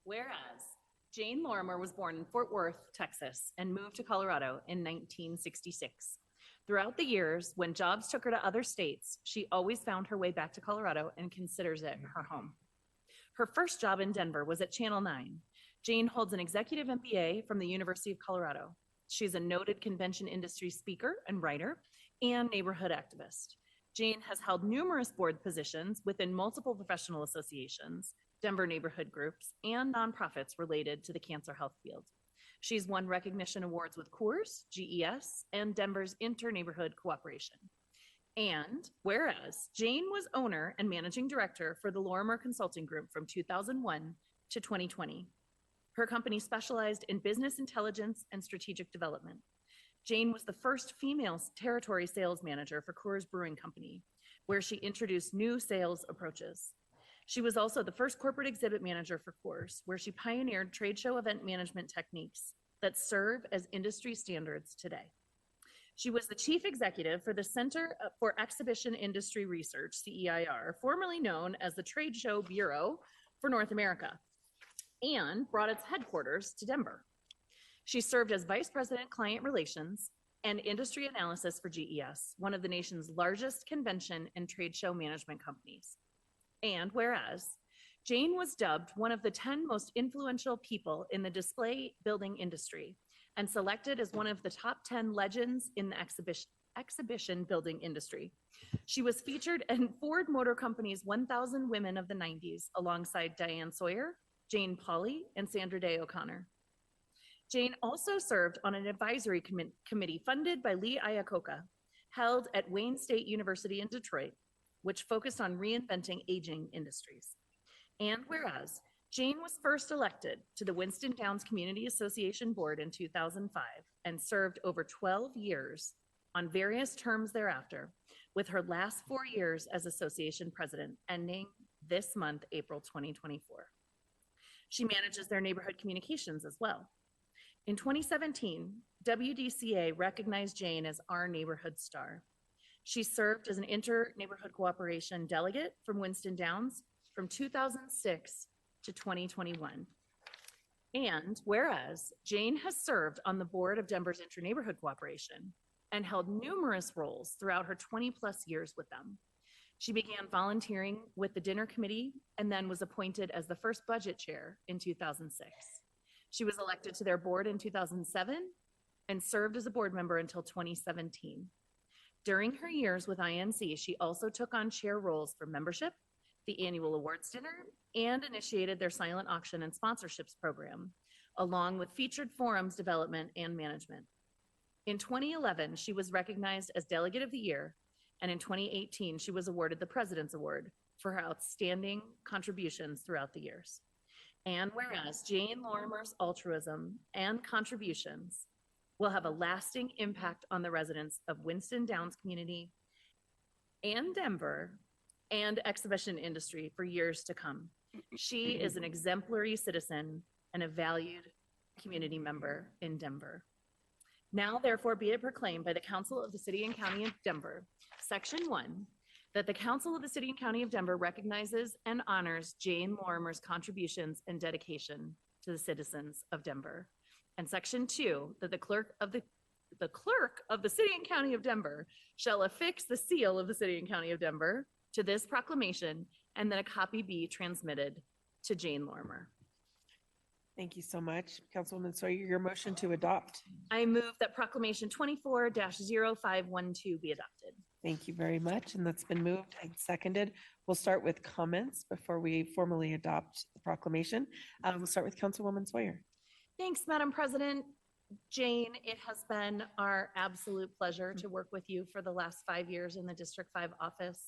Whereas Jane Lorimer was born in Fort Worth, Texas, and moved to Colorado in 1966. Throughout the years, when jobs took her to other states, she always found her way back to Colorado and considers it her home. Her first job in Denver was at Channel 9. Jane holds an executive MBA from the University of Colorado. She's a noted convention industry speaker and writer and neighborhood activist. Jane has held numerous board positions within multiple professional associations, Denver neighborhood groups, and nonprofits related to the cancer health field. She's won recognition awards with Coors, GES, and Denver's Inter-Neighborhood Cooperation. And whereas Jane was owner and managing director for the Lorimer Consulting Group from 2001 to 2020. Her company specialized in business intelligence and strategic development. Jane was the first female territory sales manager for Coors Brewing Company, where she introduced new sales approaches. She was also the first corporate exhibit manager for Coors, where she pioneered trade show event management techniques that serve as industry standards today. She was the chief executive for the Center for Exhibition Industry Research, CEIR, formerly known as the Trade Show Bureau for North America, and brought its headquarters to Denver. She served as vice president client relations and industry analysis for GES, one of the nation's largest convention and trade show management companies. And whereas Jane was dubbed one of the 10 most influential people in the display building industry and selected as one of the top 10 legends in the exhibition building industry. She was featured in Ford Motor Company's 1,000 Women of the 90s alongside Diane Sawyer, Jane Pauley, and Sandra Day O'Connor. Jane also served on an advisory committee funded by Lee Iacocca, held at Wayne State University in Detroit, which focused on reinventing aging industries. And whereas Jane was first elected to the Winston Downs Community Association Board in 2005 and served over 12 years on various terms thereafter, with her last 4 years as association president ending this month, April 2024. She manages their neighborhood communications as well. In 2017, WDCA recognized Jane as our neighborhood star. She served as an inter-neighborhood cooperation delegate from Winston Downs from 2006 to 2021. And whereas Jane has served on the board of Denver's Inter-Neighborhood Cooperation and held numerous roles throughout her 20 plus years with them. She began volunteering with the dinner committee and then was appointed as the first budget chair in 2006. She was elected to their board in 2007 and served as a board member until 2017. During her years with INC, she also took on chair roles for membership, the annual awards dinner, and initiated their silent auction and sponsorships program, along with featured forums development and management. In 2011, she was recognized as Delegate of the Year, and in 2018, she was awarded the President's Award for her outstanding contributions throughout the years. And whereas Jane Lorimer's altruism and contributions will have a lasting impact on the residents of Winston Downs community and Denver and exhibition industry for years to come. She is an exemplary citizen and a valued community member in Denver. Now, therefore, be it proclaimed by the Council of the City and County of Denver, Section 1, that the Council of the City and County of Denver recognizes and honors Jane Lorimer's contributions and dedication to the citizens of Denver. And Section 2, that the clerk of the City and County of Denver shall affix the seal of the City and County of Denver to this proclamation, and that a copy be transmitted to Jane Lorimer. Thank you so much, Councilwoman Sawyer. Your motion to adopt. I move that Proclamation 24-0512 be adopted. Thank you very much, and that's been moved and seconded. We'll start with comments before we formally adopt the proclamation. We'll start with Councilwoman Sawyer. Thanks, Madam President. Jane, it has been our absolute pleasure to work with you for the last 5 years in the District 5 office.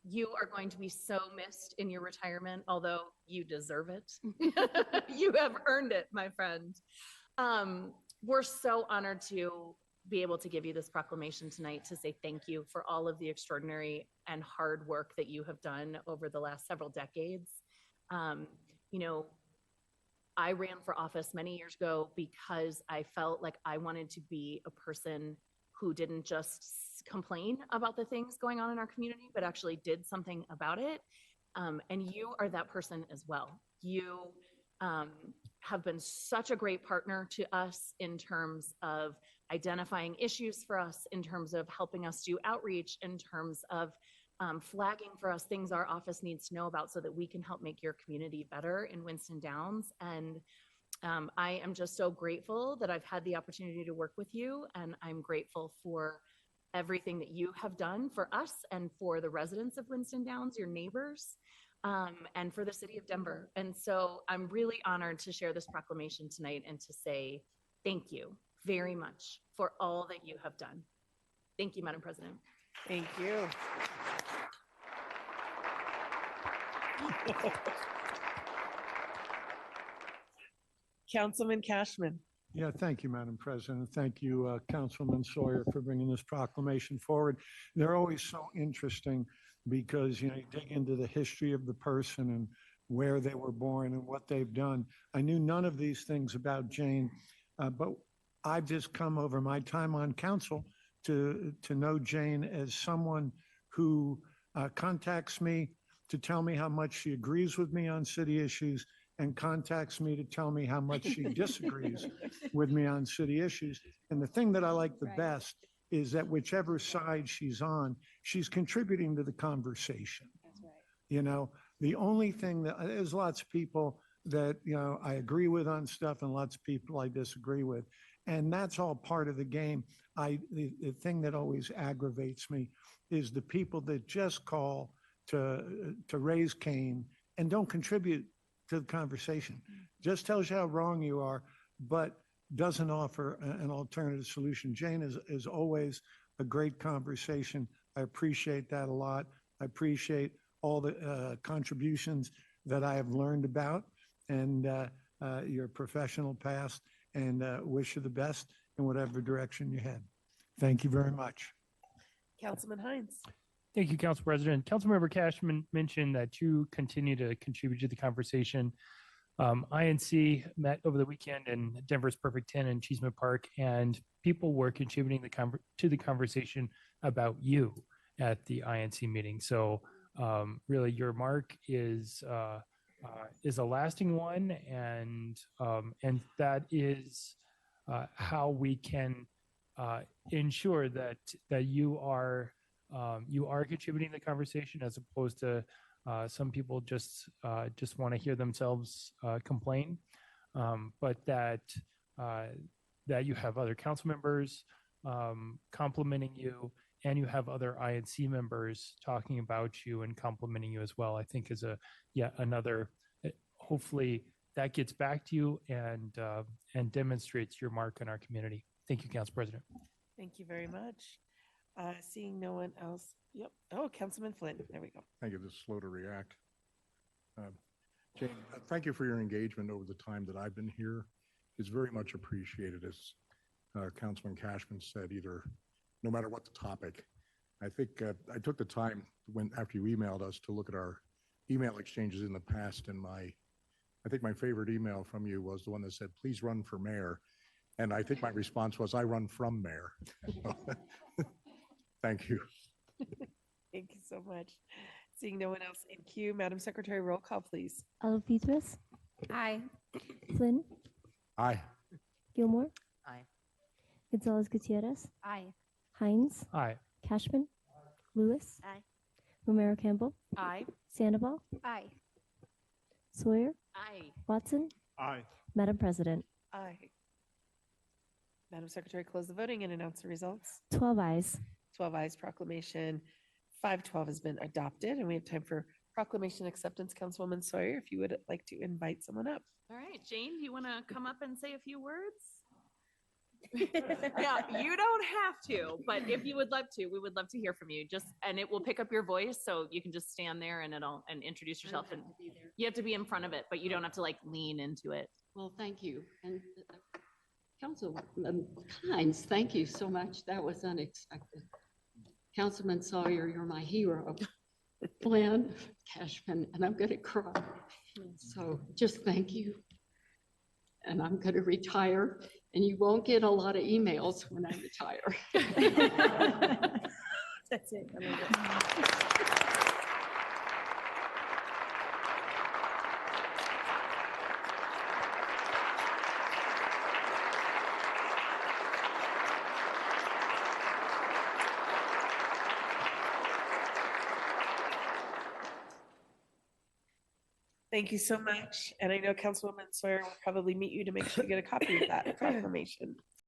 You are going to be so missed in your retirement, although you deserve it. You have earned it, my friend. We're so honored to be able to give you this proclamation tonight to say thank you for all of the extraordinary and hard work that you have done over the last several decades. You know, I ran for office many years ago because I felt like I wanted to be a person who didn't just complain about the things going on in our community, but actually did something about it. And you are that person as well. You have been such a great partner to us in terms of identifying issues for us, in terms of helping us do outreach, in terms of flagging for us things our office needs to know about so that we can help make your community better in Winston Downs. And I am just so grateful that I've had the opportunity to work with you, and I'm grateful for everything that you have done for us and for the residents of Winston Downs, your neighbors, and for the city of Denver. And so I'm really honored to share this proclamation tonight and to say thank you very much for all that you have done. Thank you, Madam President. Thank you. Councilman Cashman. Yeah, thank you, Madam President. Thank you, Councilman Sawyer, for bringing this proclamation forward. They're always so interesting because, you dig into the history of the person and where they were born and what they've done. I knew none of these things about Jane, but I've just come over my time on council to know Jane as someone who contacts me to tell me how much she agrees with me on city issues and contacts me to tell me how much she disagrees with me on city issues. And the thing that I like the best is that whichever side she's on, she's contributing to the conversation. That's right. The only thing that there's lots of people that, I agree with on stuff and lots of people I disagree with. And that's all part of the game. The thing that always aggravates me is the people that just call to raise Cain and don't contribute to the conversation. Just tells you how wrong you are, but doesn't offer an alternative solution. Jane is always a great conversation. I appreciate that a lot. I appreciate all the contributions that I have learned about and your professional past, and wish you the best in whatever direction you head. Thank you very much. Councilman Hines. Thank you, Council President. Councilmember Cashman mentioned that you continue to contribute to the conversation. INC met over the weekend in Denver's Perfect 10 in Cheeseman Park, and people were contributing to the conversation about you at the INC meeting. So really, your mark is a lasting one, and that is how we can ensure that you are contributing to the conversation, as opposed to some people just want to hear themselves complain, but that you have other council members complimenting you, and you have other INC members talking about you and complimenting you as well, I think is yet another, hopefully that gets back to you and demonstrates your mark in our community. Thank you, Council President. Thank you very much. Seeing no one else. Yep. Oh, Councilman Flynn. There we go. Thank you. This is slow to react. Jane, thank you for your engagement over the time that I've been here. It's very much appreciated, as Councilman Cashman said, no matter what the topic. I think I took the time after you emailed us to look at our email exchanges in the past, and I think my favorite email from you was the one that said, "Please run for mayor." And I think my response was, "I run from mayor." Thank you. Thank you so much. Seeing no one else in queue, Madam Secretary, roll call, please. Alofitris, Aye. Flynn, Aye. Gilmore, Aye. Gonzalez Gutierrez, Aye. Hines, Aye. Cashman, Lewis, Aye. Romero Campbell, Aye. Sandoval, Aye. Sawyer, Aye. Watson, Aye. Madam President. Aye. Madam Secretary, close the voting and announce the results. 12 ayes. 12 ayes, proclamation 512 has been adopted, and we have time for proclamation acceptance. Councilwoman Sawyer, if you would like to invite someone up. All right, Jane, do you want to come up and say a few words? Yeah, you don't have to, but if you would love to, we would love to hear from you. And it will pick up your voice, so you can just stand there and introduce yourself. And you have to be in front of it, but you don't have to lean into it. Well, thank you. And Councilman Hines, thank you so much. That was unexpected. Councilman Sawyer, you're my hero. Flynn, Cashman, and I'm going to cry. So just thank you. And I'm going to retire, and you won't get a lot of emails when I retire. That's it. Thank you so much. And I know Councilwoman Sawyer will probably meet you to make sure you get a copy of that proclamation.